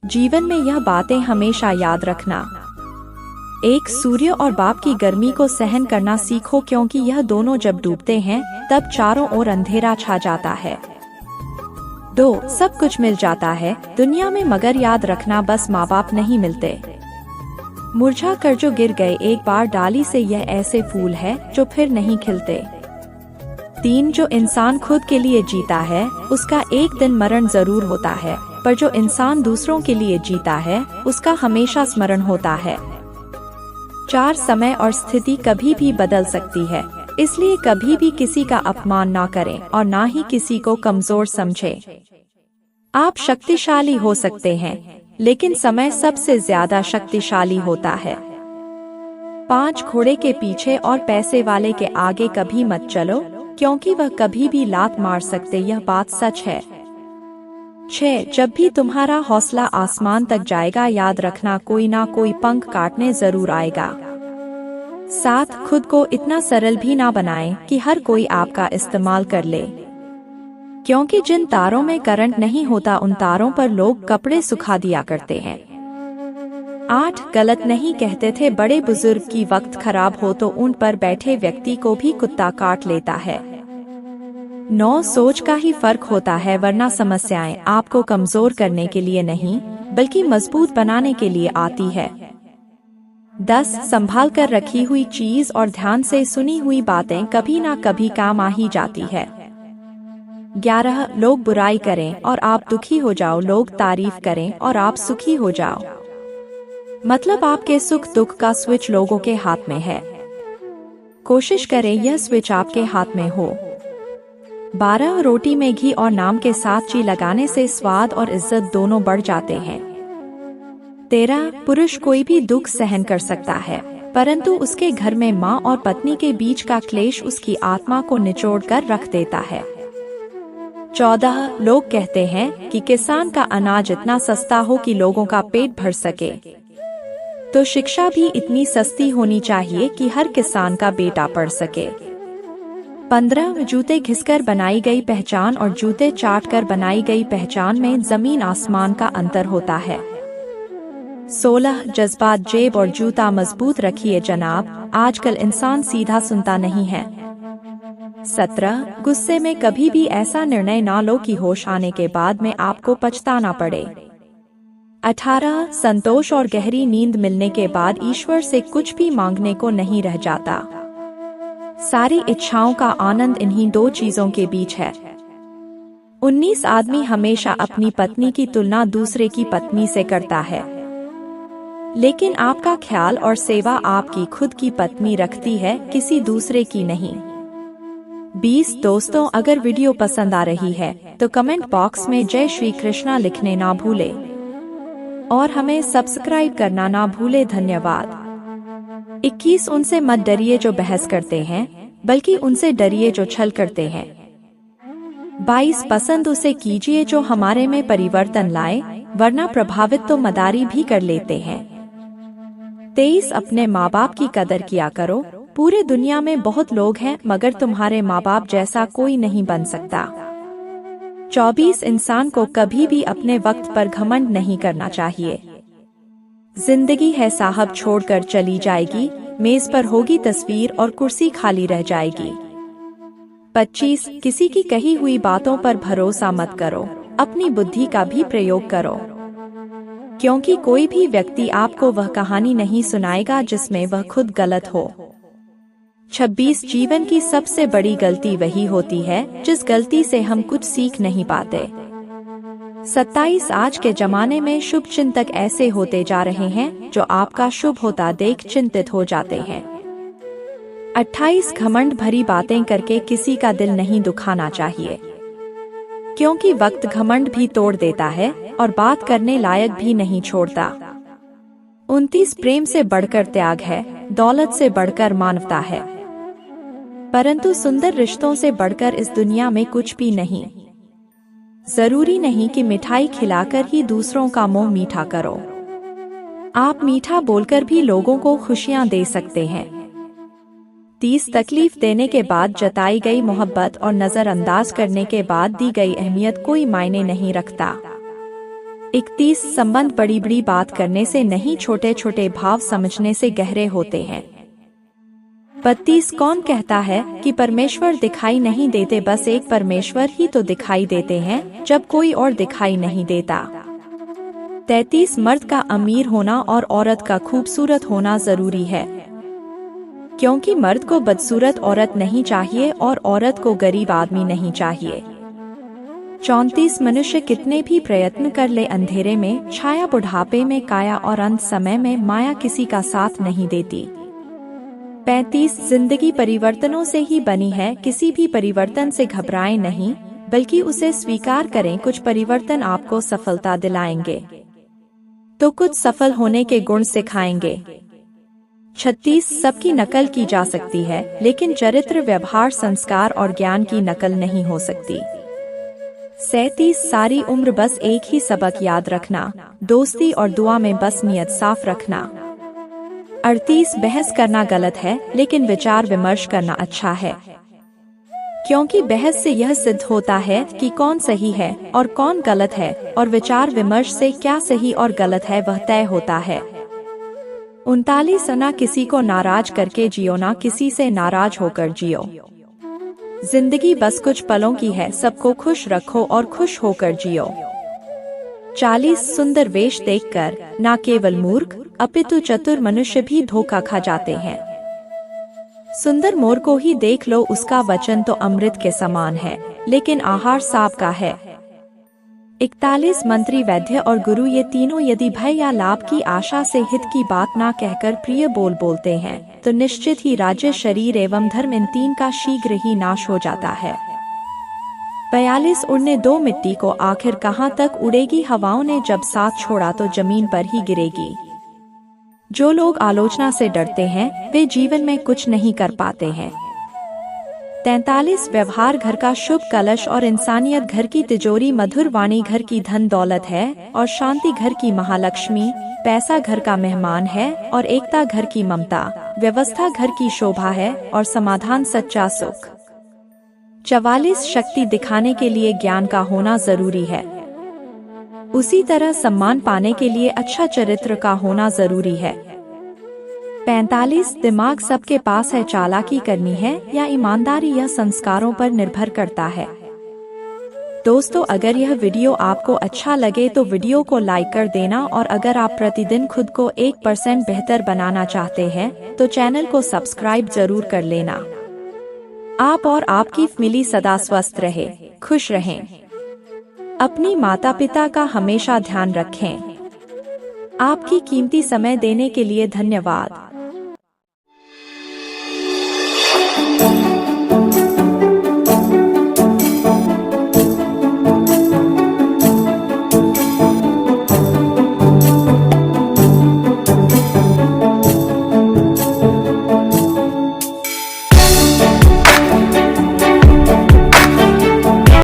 जीवन में यह बातें हमेशा याद रखना। एक, सूर्य और बाप की गर्मी को सहन करना सीखो, क्योंकि यह दोनों जब डूबते हैं तब चारों ओर अंधेरा छा जाता है। 2, सब कुछ मिल जाता है दुनिया में, मगर याद रखना बस माँ बाप नहीं मिलते। मुरझा कर जो गिर गए एक बार डाली से, यह ऐसे फूल है जो फिर नहीं खिलते। 3, जो इंसान खुद के लिए जीता है उसका एक दिन मरण जरूर होता है, पर जो इंसान दूसरों के लिए जीता है उसका हमेशा स्मरण होता है। 4, समय और स्थिति कभी भी बदल सकती है, इसलिए कभी भी किसी का अपमान ना करें और ना ही किसी को कमजोर समझें। आप शक्तिशाली हो सकते हैं, लेकिन समय सबसे ज्यादा शक्तिशाली होता है। 5, घोड़े के पीछे और पैसे वाले के आगे कभी मत चलो, क्योंकि वह कभी भी लात मार सकते, यह बात सच है। 6, जब भी तुम्हारा हौसला आसमान तक जाएगा, याद रखना कोई ना कोई पंख काटने जरूर आएगा। 7, खुद को इतना सरल भी ना बनाएं कि हर कोई आपका इस्तेमाल कर ले, क्योंकि जिन तारों में करंट नहीं होता उन तारों पर लोग कपड़े सुखा दिया करते हैं। 8, गलत नहीं कहते थे बड़े बुजुर्ग की वक्त खराब हो तो ऊंट पर बैठे व्यक्ति को भी कुत्ता काट लेता है। 9, सोच का ही फर्क होता है, वरना समस्याएं आपको कमजोर करने के लिए नहीं बल्कि मजबूत बनाने के लिए आती है। 10, संभाल कर रखी हुई चीज और ध्यान से सुनी हुई बातें कभी ना कभी काम आ ही जाती है। 11, लोग बुराई करें और आप दुखी हो जाओ, लोग तारीफ करें और आप सुखी हो जाओ, मतलब आपके सुख दुख का स्विच लोगों के हाथ में है। कोशिश करें यह स्विच आपके हाथ में हो। 12, रोटी में घी और नाम के साथ ची लगाने से स्वाद और इज्जत दोनों बढ़ जाते हैं। 13, पुरुष कोई भी दुख सहन कर सकता है, परंतु उसके घर में माँ और पत्नी के बीच का क्लेश उसकी आत्मा को निचोड़ कर रख देता है। 14, लोग कहते हैं कि किसान का अनाज इतना सस्ता हो कि लोगों का पेट भर सके, तो शिक्षा भी इतनी सस्ती होनी चाहिए कि हर किसान का बेटा पढ़ सके। 15, जूते घिसकर बनाई गई पहचान और जूते चाट कर बनाई गई पहचान में जमीन आसमान का अंतर होता है। 16, जज्बात जेब और जूता मजबूत रखिए जनाब, आजकल इंसान सीधा सुनता नहीं है। 17, गुस्से में कभी भी ऐसा निर्णय ना लो कि होश आने के बाद में आपको पछताना पड़े। 18, संतोष और गहरी नींद मिलने के बाद ईश्वर से कुछ भी मांगने को नहीं रह जाता। सारी इच्छाओं का आनंद इन्हीं 2 चीजों के बीच है। 19, आदमी हमेशा अपनी पत्नी की तुलना दूसरे की पत्नी से करता है, लेकिन आपका ख्याल और सेवा आपकी खुद की पत्नी रखती है, किसी दूसरे की नहीं। 20, दोस्तों अगर वीडियो पसंद आ रही है तो कमेंट बॉक्स में जय श्री कृष्णा लिखने ना भूले और हमें सब्सक्राइब करना ना भूले। धन्यवाद। 21, उनसे मत डरिए जो बहस करते हैं, बल्कि उनसे डरिए जो छल करते हैं। 22, पसंद उसे कीजिए जो हमारे में परिवर्तन लाए, वरना प्रभावित तो मदारी भी कर लेते हैं। 23, अपने माँ बाप की कदर किया करो, पूरे दुनिया में बहुत लोग हैं मगर तुम्हारे माँ बाप जैसा कोई नहीं बन सकता। 24, इंसान को कभी भी अपने वक्त पर घमंड नहीं करना चाहिए। जिंदगी है साहब छोड़कर चली जाएगी, मेज पर होगी तस्वीर और कुर्सी खाली रह जाएगी। 25, किसी की कही हुई बातों पर भरोसा मत करो, अपनी बुद्धि का भी प्रयोग करो, क्योंकि कोई भी व्यक्ति आपको वह कहानी नहीं सुनाएगा जिसमें वह खुद गलत हो। 26, जीवन की सबसे बड़ी गलती वही होती है जिस गलती से हम कुछ सीख नहीं पाते। 27, आज के जमाने में शुभ चिंतक ऐसे होते जा रहे हैं जो आपका शुभ होता देख चिंतित हो जाते हैं। 28, घमंड भरी बातें करके किसी का दिल नहीं दुखाना चाहिए, क्योंकि वक्त घमंड भी तोड़ देता है और बात करने लायक भी नहीं छोड़ता। 29, प्रेम से बढ़कर त्याग है, दौलत से बढ़कर मानवता है, परंतु सुंदर रिश्तों से बढ़कर इस दुनिया में कुछ भी नहीं। जरूरी नहीं कि मिठाई खिलाकर ही दूसरों का मुंह मीठा करो, आप मीठा बोलकर भी लोगों को खुशियां दे सकते हैं। 30, तकलीफ देने के बाद जताई गई मोहब्बत और नजरअंदाज करने के बाद दी गई अहमियत कोई मायने नहीं रखता। 31 संबंध बड़ी बड़ी बात करने से नहीं, छोटे छोटे भाव समझने से गहरे होते हैं। 32 कौन कहता है कि परमेश्वर दिखाई नहीं देते, बस एक परमेश्वर ही तो दिखाई देते हैं जब कोई और दिखाई नहीं देता। 33 मर्द का अमीर होना और औरत का खूबसूरत होना जरूरी है, क्योंकि मर्द को बदसूरत औरत नहीं चाहिए और औरत को गरीब आदमी नहीं चाहिए। 34 मनुष्य कितने भी प्रयत्न कर ले, अंधेरे में छाया, बुढ़ापे में काया और अंत समय में माया किसी का साथ नहीं देती। 35 जिंदगी परिवर्तनों से ही बनी है, किसी भी परिवर्तन से घबराएं नहीं, बल्कि उसे स्वीकार करें। कुछ परिवर्तन आपको सफलता दिलाएंगे तो कुछ सफल होने के गुण सिखाएंगे। 36 सबकी नकल की जा सकती है, लेकिन चरित्र, व्यवहार, संस्कार और ज्ञान की नकल नहीं हो सकती। 37 सारी उम्र बस एक ही सबक याद रखना, दोस्ती और दुआ में बस नियत साफ रखना। 38 बहस करना गलत है, लेकिन विचार विमर्श करना अच्छा है, क्योंकि बहस से यह सिद्ध होता है कि कौन सही है और कौन गलत है, और विचार विमर्श से क्या सही और गलत है वह तय होता है। 39 ना किसी को नाराज करके जियो, ना किसी से नाराज होकर जियो। जिंदगी बस कुछ पलों की है, सबको खुश रखो और खुश होकर जियो। 40 सुंदर वेश देखकर ना केवल मूर्ख अपितु चतुर मनुष्य भी धोखा खा जाते हैं। सुंदर मोर को ही देख लो, उसका वचन तो अमृत के समान है, लेकिन आहार सांप का है। 41 मंत्री, वैद्य और गुरु, ये तीनों यदि भय या लाभ की आशा से हित की बात ना कहकर प्रिय बोलते हैं तो निश्चित ही राज्य, शरीर एवं धर्म, इन तीन का शीघ्र ही नाश हो जाता है। 42 उड़ने दो मिट्टी को, आखिर कहाँ तक उड़ेगी, हवाओं ने जब साथ छोड़ा तो जमीन पर ही गिरेगी। जो लोग आलोचना से डरते हैं वे जीवन में कुछ नहीं कर पाते हैं। 43 व्यवहार घर का शुभ कलश और इंसानियत घर की तिजोरी, मधुर वाणी घर की धन दौलत है और शांति घर की महालक्ष्मी, पैसा घर का मेहमान है और एकता घर की ममता, व्यवस्था घर की शोभा है और समाधान सच्चा सुख। 44 शक्ति दिखाने के लिए ज्ञान का होना जरूरी है, उसी तरह सम्मान पाने के लिए अच्छा चरित्र का होना जरूरी है। 45 दिमाग सबके पास है, चालाकी करनी है या ईमानदारी, यह संस्कारों पर निर्भर करता है। दोस्तों, अगर यह वीडियो आपको अच्छा लगे तो वीडियो को लाइक कर देना, और अगर आप प्रतिदिन खुद को 1% बेहतर बनाना चाहते हैं तो चैनल को सब्सक्राइब जरूर कर लेना। आप और आपकी फैमिली सदा स्वस्थ रहे, खुश रहें। अपनी माता पिता का हमेशा ध्यान रखें। आपकी कीमती समय देने के लिए धन्यवाद।